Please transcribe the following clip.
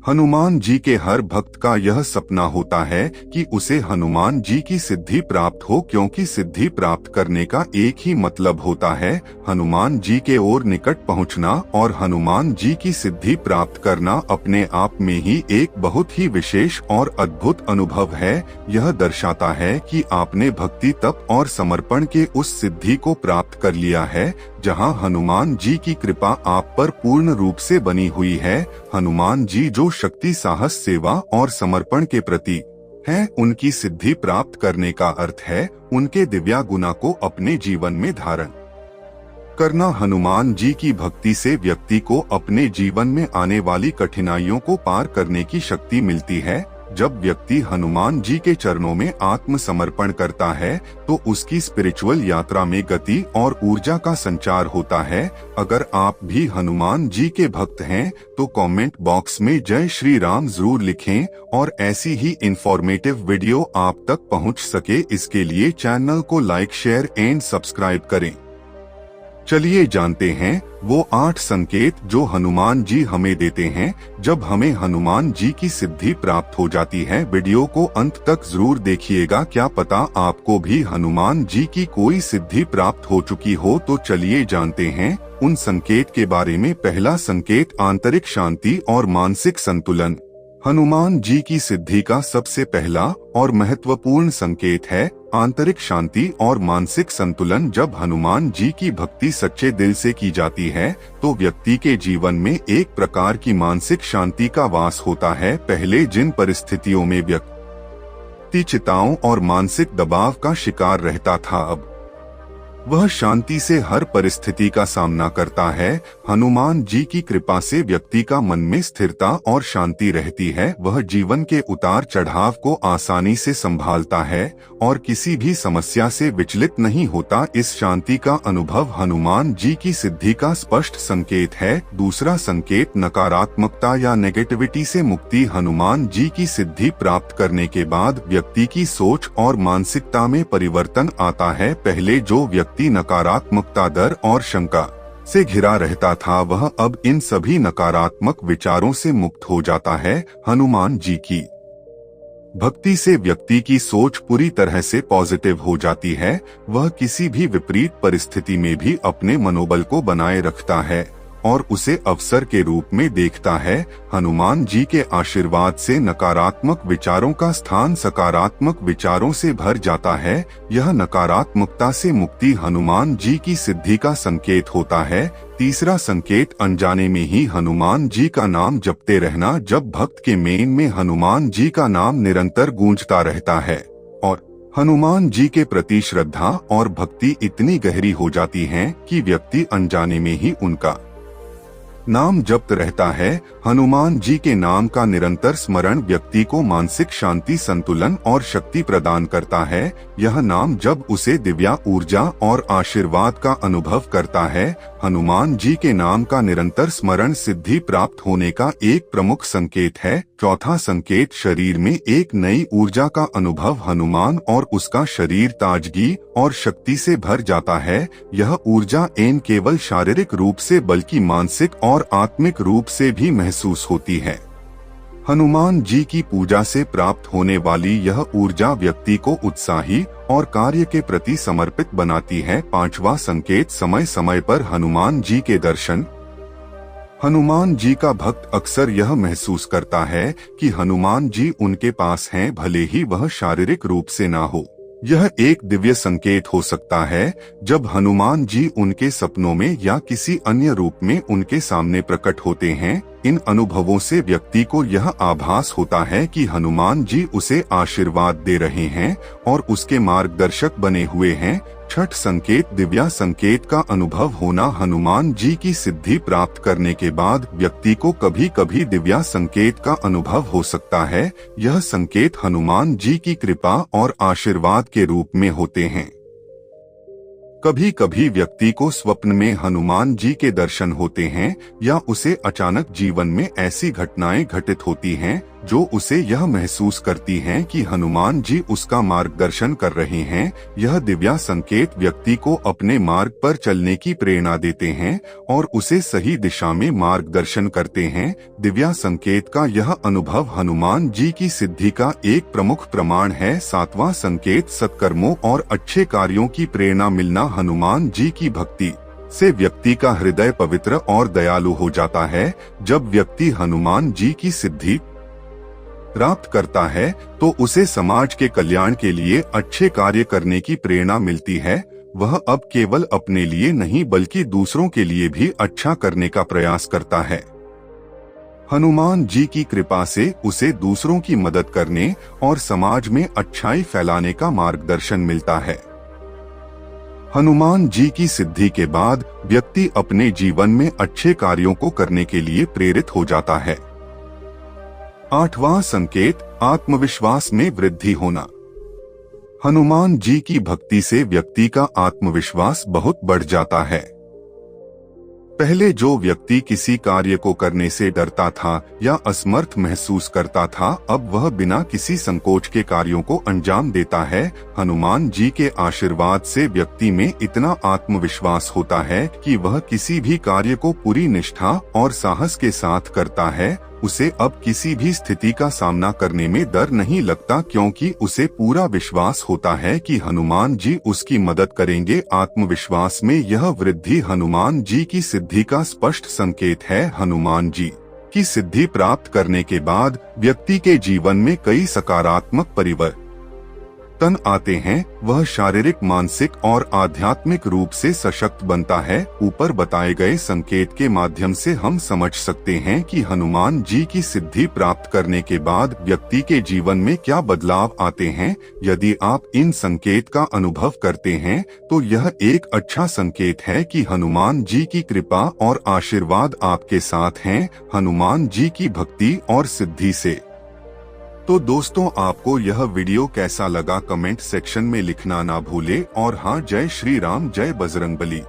हनुमान जी के हर भक्त का यह सपना होता है कि उसे हनुमान जी की सिद्धि प्राप्त हो, क्योंकि सिद्धि प्राप्त करने का एक ही मतलब होता है हनुमान जी के ओर निकट पहुंचना, और हनुमान जी की सिद्धि प्राप्त करना अपने आप में ही एक बहुत ही विशेष और अद्भुत अनुभव है। यह दर्शाता है कि आपने भक्ति, तप और समर्पण के उस सिद्धि को प्राप्त कर लिया है जहां हनुमान जी की कृपा आप पर पूर्ण रूप से बनी हुई है। हनुमान जी जो शक्ति, साहस, सेवा और समर्पण के प्रतीक हैं, उनकी सिद्धि प्राप्त करने का अर्थ है उनके दिव्य गुणों को अपने जीवन में धारण करना। हनुमान जी की भक्ति से व्यक्ति को अपने जीवन में आने वाली कठिनाइयों को पार करने की शक्ति मिलती है। जब व्यक्ति हनुमान जी के चरणों में आत्मसमर्पण करता है तो उसकी स्पिरिचुअल यात्रा में गति और ऊर्जा का संचार होता है। अगर आप भी हनुमान जी के भक्त हैं तो कमेंट बॉक्स में जय श्री राम जरूर लिखें, और ऐसी ही इंफॉर्मेटिव वीडियो आप तक पहुंच सके इसके लिए चैनल को लाइक, शेयर एंड सब्सक्राइब करें। चलिए जानते हैं वो 8 संकेत जो हनुमान जी हमें देते हैं जब हमें हनुमान जी की सिद्धि प्राप्त हो जाती है। वीडियो को अंत तक जरूर देखिएगा, क्या पता आपको भी हनुमान जी की कोई सिद्धि प्राप्त हो चुकी हो। तो चलिए जानते हैं उन संकेत के बारे में। पहला संकेत, आंतरिक शांति और मानसिक संतुलन। हनुमान जी की सिद्धि का सबसे पहला और महत्वपूर्ण संकेत है आंतरिक शांति और मानसिक संतुलन। जब हनुमान जी की भक्ति सच्चे दिल से की जाती है तो व्यक्ति के जीवन में एक प्रकार की मानसिक शांति का वास होता है। पहले जिन परिस्थितियों में व्यक्ति चिंताओं और मानसिक दबाव का शिकार रहता था, अब वह शांति से हर परिस्थिति का सामना करता है। हनुमान जी की कृपा से व्यक्ति का मन में स्थिरता और शांति रहती है। वह जीवन के उतार चढ़ाव को आसानी से संभालता है और किसी भी समस्या से विचलित नहीं होता। इस शांति का अनुभव हनुमान जी की सिद्धि का स्पष्ट संकेत है। दूसरा संकेत, नकारात्मकता या नेगेटिविटी से मुक्ति। हनुमान जी की सिद्धि प्राप्त करने के बाद व्यक्ति की सोच और मानसिकता में परिवर्तन आता है। पहले जो व्यक्ति नकारात्मकता, डर और शंका से घिरा रहता था, वह अब इन सभी नकारात्मक विचारों से मुक्त हो जाता है। हनुमान जी की भक्ति से व्यक्ति की सोच पूरी तरह से पॉजिटिव हो जाती है। वह किसी भी विपरीत परिस्थिति में भी अपने मनोबल को बनाए रखता है और उसे अवसर के रूप में देखता है। हनुमान जी के आशीर्वाद से नकारात्मक विचारों का स्थान सकारात्मक विचारों से भर जाता है। यह नकारात्मकता से मुक्ति हनुमान जी की सिद्धि का संकेत होता है। तीसरा संकेत, अनजाने में ही हनुमान जी का नाम जपते रहना। जब भक्त के मन में हनुमान जी का नाम निरंतर गूंजता रहता है और हनुमान जी के प्रति श्रद्धा और भक्ति इतनी गहरी हो जाती है कि व्यक्ति अनजाने में ही उनका नाम जपत रहता है। हनुमान जी के नाम का निरंतर स्मरण व्यक्ति को मानसिक शांति, संतुलन और शक्ति प्रदान करता है। यह नाम जब उसे दिव्य ऊर्जा और आशीर्वाद का अनुभव करता है। हनुमान जी के नाम का निरंतर स्मरण सिद्धि प्राप्त होने का एक प्रमुख संकेत है। चौथा संकेत, शरीर में एक नई ऊर्जा का अनुभव। हनुमान और उसका शरीर ताजगी और शक्ति से भर जाता है। यह ऊर्जा न केवल शारीरिक रूप से बल्कि मानसिक और आत्मिक रूप से भी महसूस होती है। हनुमान जी की पूजा से प्राप्त होने वाली यह ऊर्जा व्यक्ति को उत्साही और कार्य के प्रति समर्पित बनाती है। पांचवा संकेत, समय समय पर हनुमान जी के दर्शन। हनुमान जी का भक्त अक्सर यह महसूस करता है कि हनुमान जी उनके पास हैं, भले ही वह शारीरिक रूप से ना हो। यह एक दिव्य संकेत हो सकता है जब हनुमान जी उनके सपनों में या किसी अन्य रूप में उनके सामने प्रकट होते हैं। इन अनुभवों से व्यक्ति को यह आभास होता है कि हनुमान जी उसे आशीर्वाद दे रहे हैं और उसके मार्गदर्शक बने हुए हैं। छठ संकेत, दिव्य संकेत का अनुभव होना। हनुमान जी की सिद्धि प्राप्त करने के बाद व्यक्ति को कभी कभी दिव्य संकेत का अनुभव हो सकता है। यह संकेत हनुमान जी की कृपा और आशीर्वाद के रूप में होते हैं। कभी कभी व्यक्ति को स्वप्न में हनुमान जी के दर्शन होते हैं या उसे अचानक जीवन में ऐसी घटनाएं घटित होती हैं जो उसे यह महसूस करती हैं कि हनुमान जी उसका मार्गदर्शन कर रहे हैं। यह दिव्या संकेत व्यक्ति को अपने मार्ग पर चलने की प्रेरणा देते हैं और उसे सही दिशा में मार्गदर्शन करते हैं। दिव्या संकेत का यह अनुभव हनुमान जी की सिद्धि का एक प्रमुख प्रमाण है। सातवां संकेत, सत्कर्मों और अच्छे कार्यों की प्रेरणा मिलना। हनुमान जी की भक्ति से व्यक्ति का हृदय पवित्र और दयालु हो जाता है। जब व्यक्ति हनुमान जी की सिद्धि प्राप्त करता है तो उसे समाज के कल्याण के लिए अच्छे कार्य करने की प्रेरणा मिलती है। वह अब केवल अपने लिए नहीं बल्कि दूसरों के लिए भी अच्छा करने का प्रयास करता है। हनुमान जी की कृपा से उसे दूसरों की मदद करने और समाज में अच्छाई फैलाने का मार्गदर्शन मिलता है। हनुमान जी की सिद्धि के बाद व्यक्ति अपने जीवन में अच्छे कार्यों को करने के लिए प्रेरित हो जाता है। आठवां संकेत, आत्मविश्वास में वृद्धि होना। हनुमान जी की भक्ति से व्यक्ति का आत्मविश्वास बहुत बढ़ जाता है। पहले जो व्यक्ति किसी कार्य को करने से डरता था या असमर्थ महसूस करता था, अब वह बिना किसी संकोच के कार्यों को अंजाम देता है। हनुमान जी के आशीर्वाद से व्यक्ति में इतना आत्मविश्वास होता है कि वह किसी भी कार्य को पूरी निष्ठा और साहस के साथ करता है। उसे अब किसी भी स्थिति का सामना करने में डर नहीं लगता, क्योंकि उसे पूरा विश्वास होता है कि हनुमान जी उसकी मदद करेंगे। आत्मविश्वास में यह वृद्धि हनुमान जी की सिद्धि का स्पष्ट संकेत है। हनुमान जी की सिद्धि प्राप्त करने के बाद व्यक्ति के जीवन में कई सकारात्मक परिवर्तन आते हैं। वह शारीरिक, मानसिक और आध्यात्मिक रूप से सशक्त बनता है। ऊपर बताए गए संकेत के माध्यम से हम समझ सकते हैं कि हनुमान जी की सिद्धि प्राप्त करने के बाद व्यक्ति के जीवन में क्या बदलाव आते हैं। यदि आप इन संकेत का अनुभव करते हैं तो यह एक अच्छा संकेत है कि हनुमान जी की कृपा और आशीर्वाद आपके साथ हैं। हनुमान जी की भक्ति और सिद्धि से तो दोस्तों, आपको यह वीडियो कैसा लगा कमेंट सेक्शन में लिखना ना भूले। और हाँ, जय श्री राम, जय बजरंगबली।